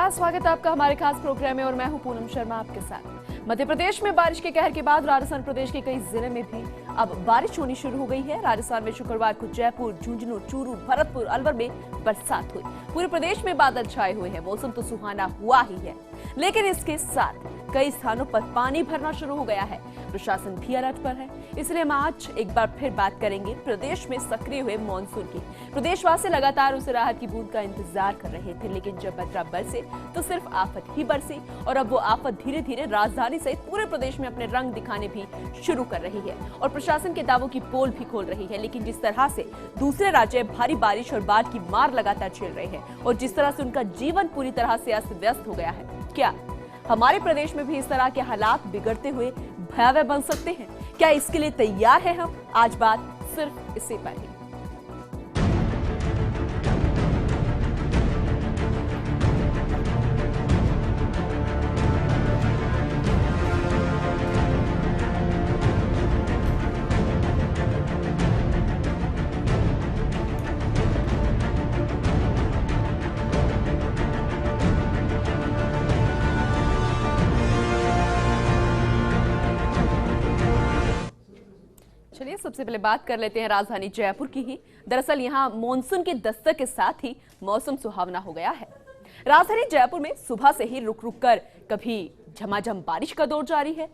नमस्कार, स्वागत है आपका हमारे खास प्रोग्राम में और मैं हूं पूनम शर्मा आपके साथ। मध्य प्रदेश में बारिश के कहर के बाद राजस्थान प्रदेश के कई जिले में भी अब बारिश होनी शुरू हो गई है। राजस्थान में शुक्रवार को जयपुर, झुंझुनू, चूरू, भरतपुर, अलवर में बरसात हुई। पूरे प्रदेश में बादल छाए हुए हैं। मौसम तो सुहाना हुआ ही है, लेकिन इसके साथ कई स्थानों पर पानी भरना शुरू हो गया है। प्रशासन भी अलर्ट पर है, इसलिए हम आज एक बार फिर बात करेंगे प्रदेश में सक्रिय हुए मानसून की। प्रदेशवासी लगातार उस राहत की बूंद का इंतजार कर रहे थे, लेकिन जब बदरा बरसे तो सिर्फ आफत ही बरसी और अब वो आफत धीरे धीरे राजधानी सहित पूरे प्रदेश में अपने रंग दिखाने भी शुरू कर रही है और प्रशासन के दावों की पोल भी खोल रही है। लेकिन जिस तरह से दूसरे राज्य भारी बारिश और बाढ़ की मार लगातार झेल रहे हैं और जिस तरह से उनका जीवन पूरी तरह से अस्त व्यस्त हो गया है, क्या हमारे प्रदेश में भी इस तरह के हालात बिगड़ते हुए भयावह बन सकते हैं? क्या इसके लिए तैयार है हम? आज बात सिर्फ इसी पर ही। चलिए सबसे पहले बात कर लेते हैं राजधानी जयपुर की ही। दरअसल यहाँ मानसून के दस्तक के साथ ही मौसम सुहावना हो गया है। राजधानी जयपुर में सुबह से ही रुक रुक कर कभी झमाझम बारिश का दौर जारी है।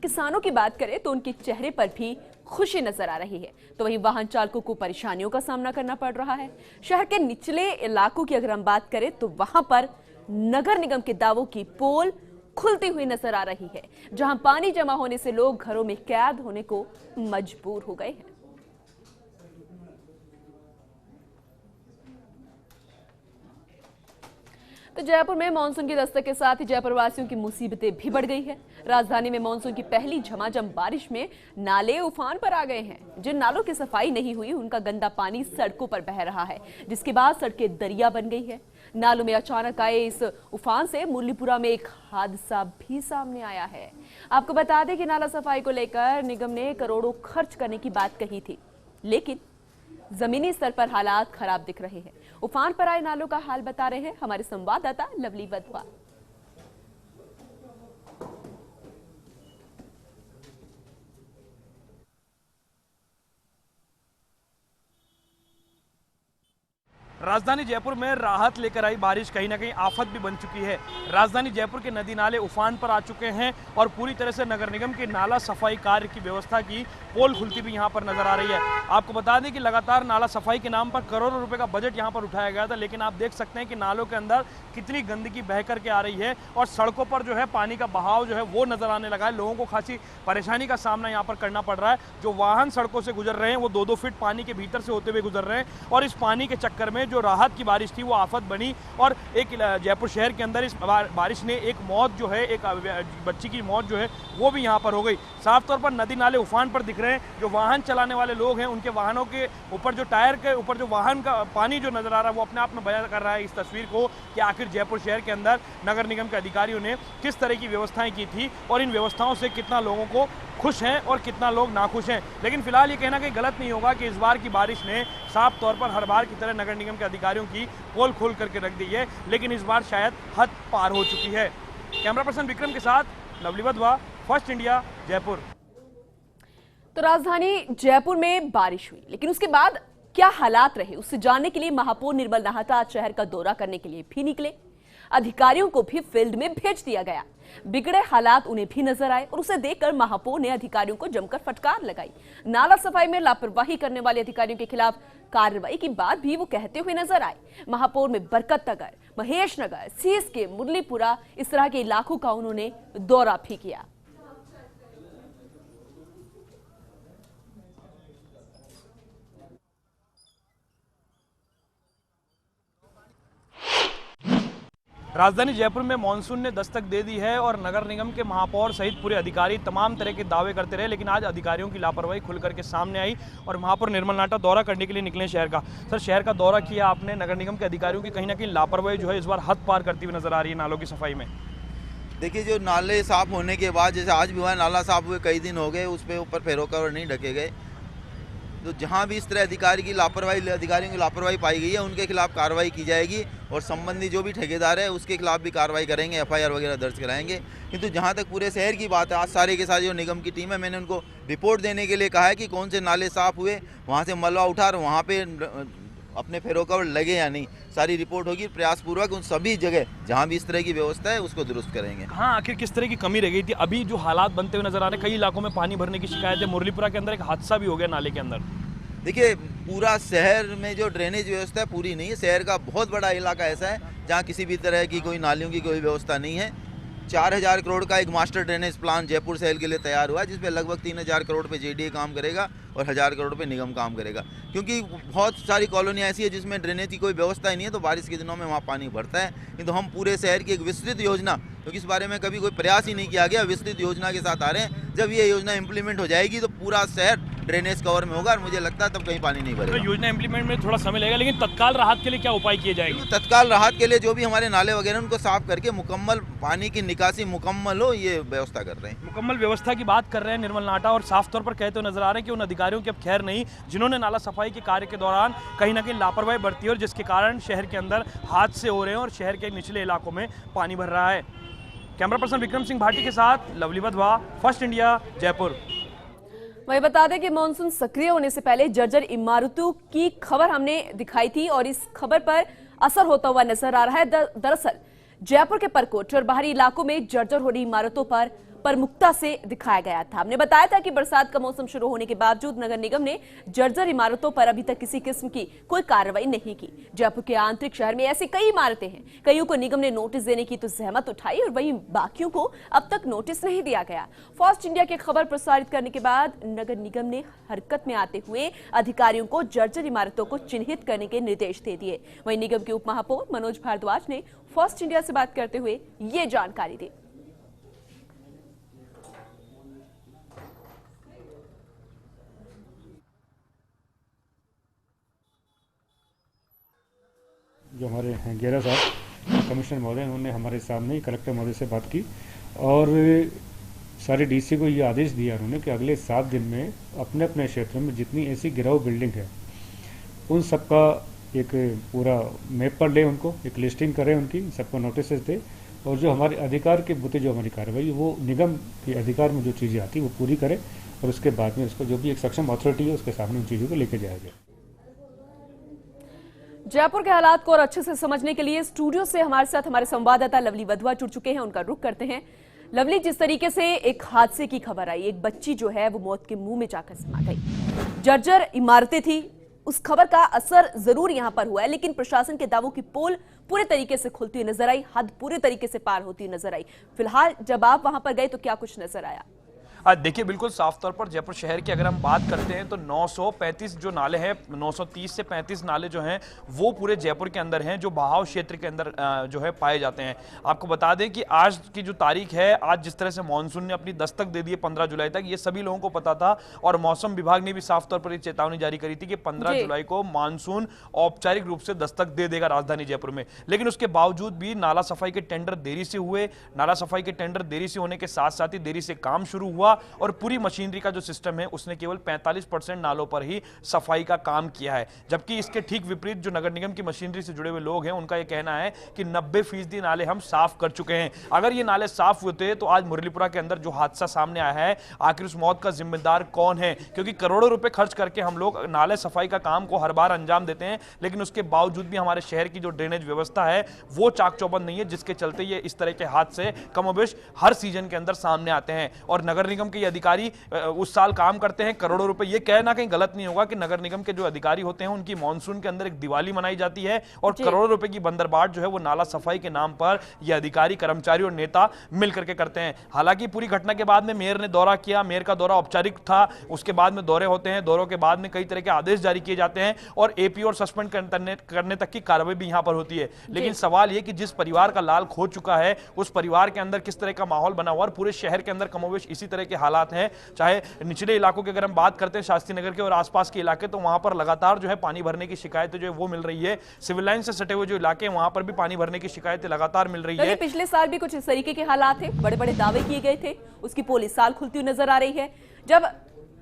किसानों की बात करें तो उनके चेहरे पर भी खुशी नजर आ रही है, तो वहीं वाहन चालकों को परेशानियों का सामना करना पड़ रहा है। शहर के निचले इलाकों की अगर हम बात करें तो वहां पर नगर निगम के दावों की पोल खुलती हुई नजर आ रही है, जहां पानी जमा होने से लोग घरों में कैद होने को मजबूर हो गए हैं। तो जयपुर में मानसून की दस्तक के साथ ही जयपुर वासियों की मुसीबतें भी बढ़ गई है। राजधानी में मानसून की पहली झमाझम बारिश में नाले उफान पर आ गए हैं। जिन नालों की सफाई नहीं हुई उनका गंदा पानी सड़कों पर बह रहा है, जिसके बाद सड़कें दरिया बन गई है। नालों में अचानक आए इस उफान से मुरलीपुरा में एक हादसा भी सामने आया है। आपको बता दें कि नाला सफाई को लेकर निगम ने करोड़ों खर्च करने की बात कही थी, लेकिन जमीनी स्तर पर हालात खराब दिख रहे हैं। उफान पर आए नालों का हाल बता रहे हैं हमारे संवाददाता लवली वधवा। राजधानी जयपुर में राहत लेकर आई बारिश कहीं ना कहीं आफत भी बन चुकी है। राजधानी जयपुर के नदी नाले उफान पर आ चुके हैं और पूरी तरह से नगर निगम के नाला सफाई कार्य की व्यवस्था की पोल खुलती भी यहां पर नजर आ रही है। आपको बता दें कि लगातार नाला सफाई के नाम पर करोड़ों रुपए का बजट यहां पर उठाया गया था, लेकिन आप देख सकते हैं कि नालों के अंदर कितनी गंदगी बह करके आ रही है और सड़कों पर जो है पानी का बहाव जो है वो नजर आने लगा है। लोगों को खासी परेशानी का सामना यहाँ पर करना पड़ रहा है। जो वाहन सड़कों से गुजर रहे हैं वो 2-2 फीट पानी के भीतर से होते हुए गुजर रहे हैं और इस पानी के चक्कर में जो राहत की बारिश थी वो आफत बनी और एक जयपुर शहर के अंदर इस बारिश ने एक मौत जो है, एक बच्ची की मौत जो है वो भी यहाँ पर हो गई। साफ तौर पर नदी नाले उफान पर दिख रहे हैं। जो वाहन चलाने वाले लोग हैं उनके वाहनों के ऊपर जो टायर के ऊपर जो वाहन का पानी जो नजर आ रहा है वो अपने आप में बयां कर रहा है इस तस्वीर को कि आखिर जयपुर शहर के अंदर नगर निगम के अधिकारियों ने किस तरह की व्यवस्थाएं की थी और इन व्यवस्थाओं से कितना लोगों को खुश हैं और कितना लोग नाखुश हैं। लेकिन फिलहाल ये कहना कहीं गलत नहीं होगा कि इस बार की बारिश ने साफ तौर पर हर बार की तरह नगर निगम के अधिकारियों की पोल खोल करके रख दी है, लेकिन इस बार शायद हद पार हो चुकी है। कैमरा पर्सन विक्रम के साथ lovely Wadhwa, first India, Jaipur. तो राजधानी जयपुर में बारिश हुई, लेकिन उसके बाद क्या हालात रहे उससे जानने के लिए महापौर निर्मल नाहटा आज शहर का दौरा करने के लिए भी निकले। अधिकारियों को भी फील्ड में भेज दिया गया। बिगड़े हालात उन्हें भी नजर आए और उसे देखकर महापौर ने अधिकारियों को जमकर फटकार लगाई। नाला सफाई में लापरवाही करने वाले अधिकारियों के खिलाफ कार्रवाई की बात भी वो कहते हुए नजर आए। महापौर में बरकत नगर, महेश नगर, सीएसके, मुरलीपुरा, इस तरह के इलाकों का उन्होंने दौरा भी किया। राजधानी जयपुर में मानसून ने दस्तक दे दी है और नगर निगम के महापौर सहित पूरे अधिकारी तमाम तरह के दावे करते रहे, लेकिन आज अधिकारियों की लापरवाही खुल करके सामने आई और महापौर निर्मल नाहटा दौरा करने के लिए निकले शहर का। सर, शहर का दौरा किया आपने, नगर निगम के अधिकारियों की कहीं ना कहीं लापरवाही जो है इस बार हद पार करती हुई नजर आ रही है नालों की सफाई में। देखिए, जो नाले साफ होने के बाद, जैसे आज भी हुआ नाला साफ हुए कई दिन हो गए, उस पर ऊपर फेरों कवर नहीं ढके गए। तो जहाँ भी इस तरह अधिकारियों की लापरवाही पाई गई है उनके खिलाफ कार्रवाई की जाएगी और संबंधी जो भी ठेकेदार है उसके खिलाफ भी कार्रवाई करेंगे, FIR वगैरह दर्ज कराएंगे। किंतु जहाँ तक पूरे शहर की बात है, आज सारे के सारे जो निगम की टीम है, मैंने उनको रिपोर्ट देने के लिए कहा है कि कौन से नाले साफ़ हुए, वहाँ से मलबा उठा और वहाँ पे अपने फेरों लगे या नहीं, सारी रिपोर्ट होगी। प्रयासपूर्वक उन सभी जगह जहाँ भी इस तरह की व्यवस्था है उसको दुरुस्त करेंगे। हाँ, आखिर किस तरह की कमी रह गई थी? अभी जो हालात बनते हुए नजर आ रहे हैं, कई इलाकों में पानी भरने की शिकायत है। मुरलीपुरा के अंदर एक हादसा भी हो गया नाले के अंदर। देखिए, पूरा शहर में जो ड्रेनेज व्यवस्था है पूरी नहीं है। शहर का बहुत बड़ा इलाका ऐसा है जहाँ किसी भी तरह की कोई नालियों की कोई व्यवस्था नहीं है। 4000 करोड़ का एक मास्टर ड्रेनेज प्लान जयपुर शहर के लिए तैयार हुआ है, जिसपे लगभग 3000 करोड़ पे JDA काम करेगा और 1000 करोड़ पे निगम काम करेगा। क्योंकि बहुत सारी कॉलोनियाँ ऐसी है जिसमें ड्रेनेज की कोई व्यवस्था ही नहीं है, तो बारिश के दिनों में वहाँ पानी भरता है। किंतु हम पूरे शहर की एक विस्तृत योजना, क्योंकि इस बारे में कभी कोई प्रयास ही नहीं किया गया, विस्तृत योजना के साथ आ रहे हैं। जब ये योजना इम्प्लीमेंट हो जाएगी तो पूरा शहर ड्रेनेज कवर में होगा और मुझे लगता है तब कहीं पानी नहीं भरेगा। तो योजना इम्प्लीमेंट में थोड़ा समय लगेगा, लेकिन तत्काल राहत के लिए क्या उपाय किए जाएंगे? तत्काल राहत के लिए जो भी हमारे नाले वगैरह उनको साफ करके मुकम्मल पानी की निकासी मुकम्मल हो, ये व्यवस्था कर रहे हैं। मुकम्मल व्यवस्था की बात कर रहे हैं निर्मल नाटा, और साफ तौर पर कहते हुए नजर आ रहे हैं कि उन अधिकारियों की अब खैर नहीं जिन्होंने नाला सफाई के कार्य के दौरान कहीं ना कहीं लापरवाही बरती है और जिसके कारण शहर के अंदर हादसे हो रहे हैं और शहर के निचले इलाकों में पानी भर रहा है। कैमरा पर्सन विक्रम सिंह भाटी के साथ lovely Wadhwa, first India, Jaipur. वही बता दें कि मानसून सक्रिय होने से पहले जर्जर इमारतों की खबर हमने दिखाई थी और इस खबर पर असर होता हुआ नजर आ रहा है। दरअसल जयपुर के परकोट और बाहरी इलाकों में जर्जर हो रही इमारतों पर प्रमुखता से दिखाया गया था। हमने बताया था कि बरसात का मौसम शुरू होने के बावजूद नगर निगम ने जर्जर इमारतों पर अभी तक किसी किस्म की कोई कार्रवाई नहीं की। जयपुर के आंतरिक शहर में ऐसी कई इमारतें हैं, कईयों को निगम ने नोटिस देने की तो जहमत उठाई और वहीं बाकियों को अब तक नोटिस नहीं दिया गया। फर्स्ट इंडिया की खबर प्रसारित करने के बाद नगर निगम ने हरकत में आते हुए अधिकारियों को जर्जर इमारतों को चिन्हित करने के निर्देश दे दिए। वहीं निगम के उप महापौर मनोज भारद्वाज ने फर्स्ट इंडिया से बात करते हुए ये जानकारी दी। जो हमारे हैं गेरा साहब कमिश्नर महोदय, उन्होंने हमारे सामने ही कलेक्टर महोदय से बात की और सारे DC को ये आदेश दिया उन्होंने कि अगले 7 दिन में अपने अपने क्षेत्र में जितनी ऐसी गिराऊ बिल्डिंग है उन सबका एक पूरा मैप पर ले, उनको एक लिस्टिंग करें, उनकी सबको नोटिस दे और जो हमारे अधिकार के मुद्दे जो हमारी कार्रवाई वो निगम के अधिकार में जो चीज़ें आती वो पूरी करें और उसके बाद में उसको जो भी एक सक्षम अथॉरिटी है उसके सामने उन चीज़ों को लेके जाया जाए। जयपुर के हालात को और अच्छे से समझने के लिए स्टूडियो से हमारे साथ हमारे संवाददाता लवली वधवा जुड़ चुके हैं, उनका रुख करते हैं। लवली, जिस तरीके से एक हादसे की खबर आई, एक बच्ची जो है वो मौत के मुंह में जाकर समा गई, जर्जर इमारतें थी, उस खबर का असर जरूर यहां पर हुआ है, लेकिन प्रशासन के दावों की पोल पूरे तरीके से खुलती हुई नजर आई, हद पूरे तरीके से पार होती हुई नजर आई। फिलहाल जब आप वहां पर गए तो क्या कुछ नजर आया? देखिए, बिल्कुल साफ तौर पर जयपुर शहर की अगर हम बात करते हैं तो 935 जो नाले हैं, 930 से 35 नाले जो हैं वो पूरे जयपुर के अंदर हैं, जो बहाव क्षेत्र के अंदर जो है पाए जाते हैं। आपको बता दें कि आज की जो तारीख है, आज जिस तरह से मानसून ने अपनी दस्तक दे दी है 15 जुलाई तक, ये सभी लोगों को पता था और मौसम विभाग ने भी साफ तौर पर चेतावनी जारी करी थी कि 15 जुलाई को मानसून औपचारिक रूप से दस्तक दे देगा राजधानी जयपुर में। लेकिन उसके बावजूद भी नाला सफाई के टेंडर देरी से हुए, नाला सफाई के टेंडर देरी से होने के साथ साथ ही देरी से काम शुरू हुआ और पूरी मशीनरी का जो सिस्टम है उसने केवल 45% नालों पर ही सफाई का काम किया है। जबकि इसके ठीक विपरीत जो नगर निगम की मशीनरी से जुड़े हुए लोग हैं उनका यह कहना है कि 90% नाले हम साफ कर चुके हैं। अगर ये नाले साफ होते तो आज मुरलीपुरा के अंदर जो हादसा सामने आया है, आखिर उस मौत का जिम्मेदार कौन है? क्योंकि करोड़ों रुपए खर्च करके हम लोग नाले सफाई का काम को हर बार अंजाम देते हैं, लेकिन उसके बावजूद भी हमारे शहर की जो ड्रेनेज व्यवस्था है वो चाक चौबंद नहीं है, जिसके चलते ये इस तरह के हादसे कमोबेश हर सीजन के अंदर सामने आते हैं। और नगर निगम के अधिकारी उस साल काम करते हैं करोड़ों रुपए, ये कहना कहीं गलत नहीं होगा कि नगर निगम के जो अधिकारी होते हैं उनकी मानसून के अंदर एक दिवाली मनाई जाती है और करोड़ों रुपए की बंदरबाट जो है वो नाला सफाई के नाम पर ये अधिकारी, कर्मचारी और नेता मिलकर के करते हैं। हालांकि पूरी घटना के बाद में मेयर ने दौरा किया, मेयर का दौरा औपचारिक था, उसके बाद में दौरे होते हैं, दौरों के बाद में कई तरह के आदेश जारी किए जाते हैं और AP और सस्पेंड करने तक की कार्रवाई भी यहां पर होती है। लेकिन सवाल यह कि जिस परिवार का लाल खो चुका है उस परिवार के अंदर किस तरह का माहौल बना हुआ और पूरे शहर के अंदर कमोबेश इसी तरह के हालात हैं। चाहे निचले इलाकों की अगर हम बात करते हैं, शास्त्री नगर के और आसपास के इलाके, तो वहां पर लगातार जो है पानी भरने की शिकायतें जो है वो मिल रही है। सिविल लाइन से सटे हुए जो इलाके हैं वहां पर भी पानी भरने की शिकायतें लगातार मिल रही है। पिछले साल भी कुछ इस तरीके के हालात थे, बड़े बड़े दावे किए गए थे, उसकी पोल इस साल खुलती हुई नजर आ रही है। जब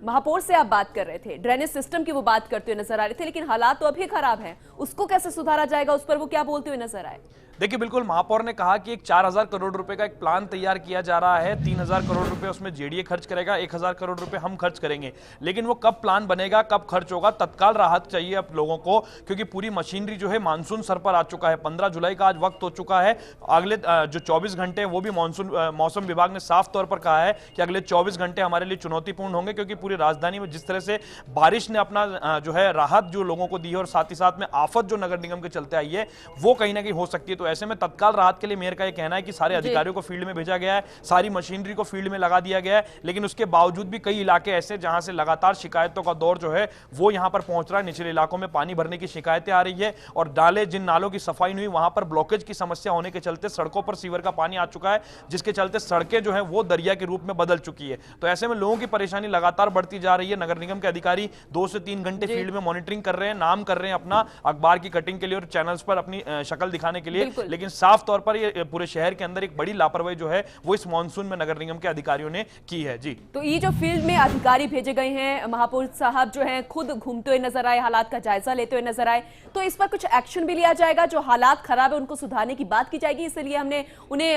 महापौर से आप बात कर रहे थे, ड्रेनेज सिस्टम की वो बात करते हुए नजर आ रहे थे, लेकिन हालात तो अभी खराब हैं, उसको कैसे सुधारा जाएगा, उस पर वो क्या बोलते हुए नजर आए? देखिए, बिल्कुल महापौर ने कहा कि एक 4,000 करोड़ रुपए का एक प्लान तैयार किया जा रहा है। 3,000 करोड़ रुपए उसमें जेडीए खर्च करेगा, 1,000 करोड़ रुपए हम खर्च करेंगे। लेकिन वो कब प्लान बनेगा, कब खर्च होगा, तत्काल राहत चाहिए अब लोगों को, क्योंकि पूरी मशीनरी जो है मानसून सर पर आ चुका है। 15 जुलाई का आज वक्त हो चुका है। अगले जो 24 घंटे वो भी मौसम विभाग ने साफ तौर पर कहा है कि अगले 24 घंटे हमारे लिए चुनौतीपूर्ण होंगे, क्योंकि पूरी राजधानी में जिस तरह से बारिश ने अपना जो है राहत जो लोगों को दी है, और साथ ही साथ में आफत जो नगर निगम के चलते आई है वो कहीं ना कहीं हो सकती है। तो ऐसे में तत्काल राहत के लिए मेयर का यह कहना है कि सारे अधिकारियों को फील्ड में भेजा गया है, सारी मशीनरी को फील्ड में लगा दिया गया है। लेकिन उसके बावजूद भी कई इलाके ऐसे जहां से लगातार शिकायतों का दौर जो है वो यहां पर पहुंच रहा है। निचले इलाकों में पानी भरने की शिकायतें आ रही है, और जिन नालों की सफाई नहीं हुई वहां पर ब्लॉकेज की समस्या होने के चलते सड़कों पर सीवर का पानी आ चुका है, जिसके चलते सड़कें जो है वो दरिया के रूप में बदल चुकी है। तो ऐसे में लोगों की परेशानी लगातार बढ़ती जा रही है। नगर निगम के अधिकारी 2 से 3 घंटे फील्ड में मॉनिटरिंग कर रहे हैं, नाम कर रहे हैं अपना अखबार की कटिंग के लिए और चैनल्स पर अपनी शक्ल दिखाने के लिए, लेकिन साफ तौर पर ये पूरे शहर के अंदर एक बड़ी लापरवाही जो है वो इस मॉनसून में नगर निगम के अधिकारियों ने की है। जी, तो ये जो फील्ड में अधिकारी भेजे गए हैं, महापौर साहब जो हैं खुद घूमते हुए नजर आए, हालात का जायजा लेते हुए नजर आए, तो इस पर कुछ एक्शन भी लिया जाएगा? जो हालात खराब है उनको सुधारने की बात की जाएगी, इसलिए हमने उन्हें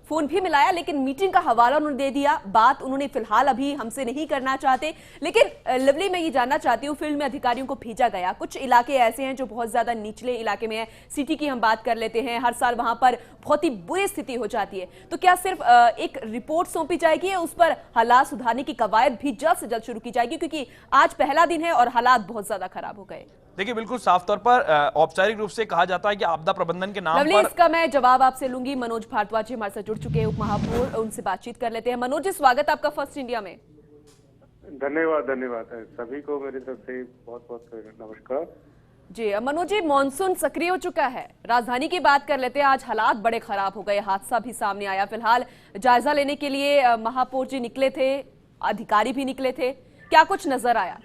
फोन भी मिलाया, लेकिन मीटिंग का हवाला उन्होंने दे दिया। बात उन्होंने फिलहाल अभी हमसे नहीं करना चाहते। लेकिन लवली, मैं ये जानना चाहती हूँ, फील्ड में अधिकारियों को भेजा गया, कुछ इलाके ऐसे हैं जो बहुत ज्यादा निचले इलाके में है, सिटी की हम बात कर लेते हैं, हर साल वहां पर बहुत ही बुरी स्थिति हो जाती है, तो क्या सिर्फ एक रिपोर्ट सौंपी जाएगी या उस पर हालात सुधारने की कवायद भी जल्द से जल्द शुरू की जाएगी, क्योंकि आज पहला दिन है और हालात बहुत ज्यादा खराब हो गए? देखिए, बिल्कुल साफ तौर पर औपचारिक रूप से कहा जाता है कि आपदा प्रबंधन के नाम पर। इसका मैं जवाब आपसे लूंगी। मनोज भारद्वाज जी हमारे साथ जुड़ चुके हैं, उप महापौर, उनसे बातचीत कर लेते हैं। मनोज जी, स्वागत आपका फर्स्ट इंडिया में। धन्यवाद सभी को मेरी तरफ से बहुत बहुत नमस्कार। जी मनोज जी, मानसून सक्रिय हो चुका है, राजधानी की बात कर लेते हैं। आज हालात बड़े खराब हो गए, हादसा भी सामने आया। फिलहाल जायजा लेने के लिए महापौर जी निकले थे, अधिकारी भी निकले थे, क्या कुछ नजर आया?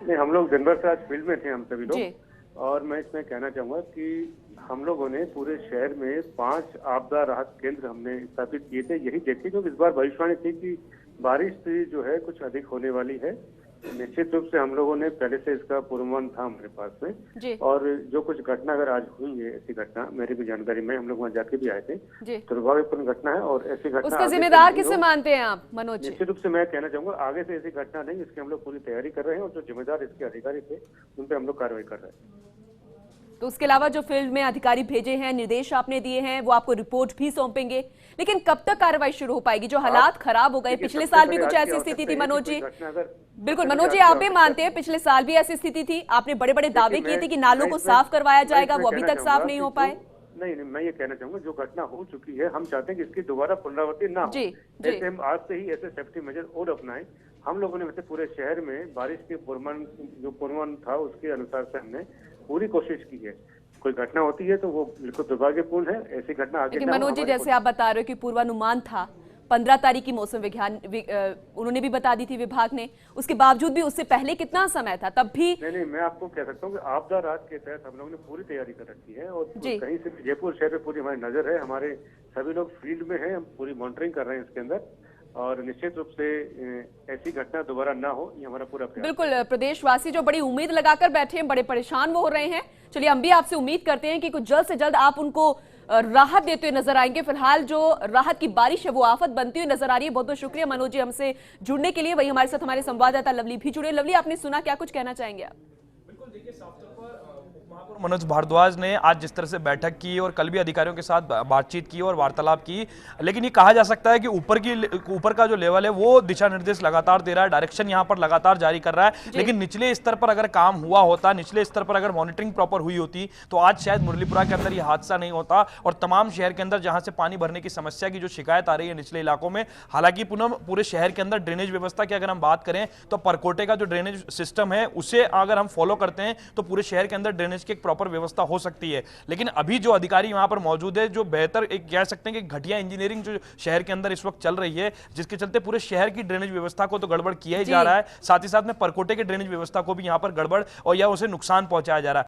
नहीं, हम लोग दिन भर से आज फील्ड में थे, हम सभी लोग, और मैं इसमें कहना चाहूंगा कि हम लोगों ने पूरे शहर में 5 आपदा राहत केंद्र हमने स्थापित किए थे, यही देखे क्योंकि इस बार भविष्यवाणी थी कि बारिश जो है कुछ अधिक होने वाली है। निश्चित रूप से हम लोगों ने पहले से इसका पूर्वानुमान था हमारे पास में, और जो कुछ घटना अगर आज हुई है, ऐसी घटना मेरी भी जानकारी में, हम लोग वहाँ जाके भी आए थे, दुर्भाग्यपूर्ण घटना है, और ऐसी घटना उसका जिम्मेदार किसे मानते हैं आप मनोज जी? निश्चित रूप से मैं कहना चाहूंगा आगे से ऐसी घटना नहीं, इसकी हम लोग पूरी तैयारी कर रहे हैं, और जो जिम्मेदार इसके अधिकारी थे उन पे हम लोग कार्रवाई कर रहे हैं। तो उसके अलावा जो फील्ड में अधिकारी भेजे हैं, निर्देश आपने दिए हैं, वो आपको रिपोर्ट भी सौंपेंगे, लेकिन कब तक कार्रवाई शुरू हो पाएगी? जो हालात खराब हो गए, पिछले साल भी कुछ ऐसी स्थिति थी मनोज जी। बिल्कुल मनोज जी, आप भी मानते हैं पिछले साल भी ऐसी स्थिति थी, आपने बड़े बड़े दावे किए थे कि नालों को साफ करवाया जाएगा, वो अभी तक साफ नहीं हो पाए। नहीं, मैं ये कहना चाहूंगा जो घटना हो चुकी है, हम चाहते हैं कि इसकी दोबारा पुनरावृत्ति ना हो। ऐसे हम आज से ही ऐसे सेफ्टी मेजर और अपनाएं। हम लोगों ने वैसे पूरे शहर में बारिश के पूर्वानुमान था उसके अनुसार से हमने पूरी कोशिश की है। कोई घटना होती है तो वो बिल्कुल दुर्भाग्यपूर्ण है, ऐसी घटना आगे ना हो। मनोज जी, जैसे आप बता रहे हो कि पूर्वानुमान था 15 तारीख की, मौसम विज्ञान उन्होंने भी बता दी थी विभाग ने, उसके बावजूद भी उससे पहले कितना समय था तब भी? नहीं, मैं आपको कह सकता हूँ कि आपदा राहत के तहत हम लोगों ने पूरी तैयारी कर रखी है, और कहीं से भी जयपुर शहर पे पूरी हमारी नजर है, हमारे सभी लोग फील्ड में हैं, हम पूरी मॉनिटरिंग कर रहे हैं इसके अंदर, और निश्चित रूप से ऐसी घटना दोबारा ना हो, ये हमारा पूरा प्रयास। बिल्कुल, प्रदेशवासी जो बड़ी उम्मीद लगाकर बैठे हैं, बड़े परेशान वो हो रहे हैं। चलिए, हम भी आपसे उम्मीद करते हैं कि कुछ जल्द से जल्द आप उनको राहत देते हुए नजर आएंगे। फिलहाल जो राहत की बारिश है वो आफत बनती हुई नजर आ रही है। बहुत बहुत शुक्रिया मनोज जी हमसे जुड़ने के लिए। वही हमारे साथ हमारे संवाददाता लवली भी जुड़े। लवली, आपने सुना, क्या कुछ कहना चाहेंगे आप? बिल्कुल, देखिए साफ तौर पर मनोज भारद्वाज ने आज जिस तरह से बैठक की और कल भी अधिकारियों के साथ बातचीत की और वार्तालाप की, लेकिन ये कहा जा सकता है कि ऊपर का जो लेवल है वो दिशा निर्देश लगातार दे रहा है, डायरेक्शन यहाँ पर लगातार जारी कर रहा है, लेकिन निचले स्तर पर अगर काम हुआ होता, निचले स्तर पर अगर मॉनिटरिंग प्रॉपर हुई होती, तो आज शायद मुरलीपुरा के अंदर ये हादसा नहीं होता, और तमाम शहर के अंदर जहां से पानी भरने की समस्या की जो शिकायत आ रही है निचले इलाकों में, हालांकि पुनः पूरे शहर के अंदर ड्रेनेज व्यवस्था की अगर हम बात करें तो परकोटे का जो ड्रेनेज सिस्टम है उसे अगर हम फॉलो करते हैं तो पूरे शहर के अंदर ड्रेनेज की एक प्रॉपर व्यवस्था हो सकती है। लेकिन अभी जो अधिकारी वहां पर मौजूद है, जो बेहतर एक कह सकते हैं कि घटिया इंजीनियरिंग जो शहर के अंदर इस वक्त चल रही है, जिसके चलते पूरे शहर की ड्रेनेज व्यवस्था को तो गड़बड़ किया ही जा रहा है, साथ ही साथ में परकोटे के ड्रेनेज व्यवस्था को भी यहां पर गड़बड़ और या उसे नुकसान पहुंचाया जा रहा है।